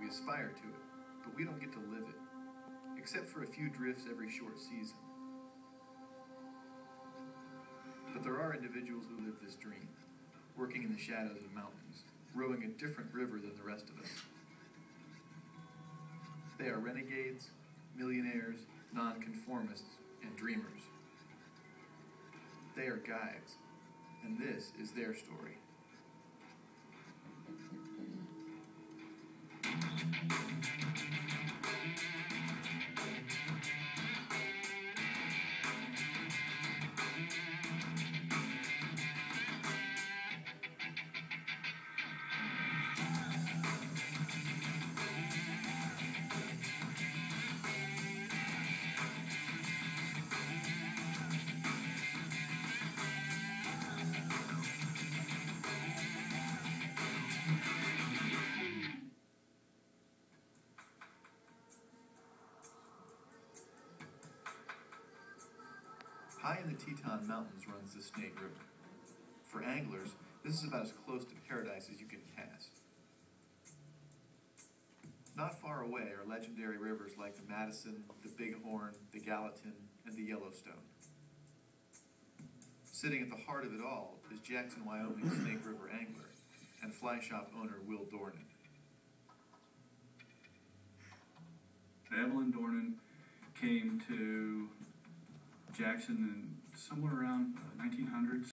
We aspire to it, but we don't get to live it, except for a few drifts every short season. But there are individuals who live this dream, working in the shadows of mountains, rowing a different river than the rest of us. They are renegades, millionaires, nonconformists, and dreamers. They are guides, and this is their story. High in the Teton Mountains runs the Snake River. For anglers, this is about as close to paradise as you can cast. Not far away are legendary rivers like the Madison, the Bighorn, the Gallatin, and the Yellowstone. Sitting at the heart of it all is Jackson, Wyoming's Snake River angler and fly shop owner Will Dornan. Evelyn Dornan came to Jackson in somewhere around 1900s.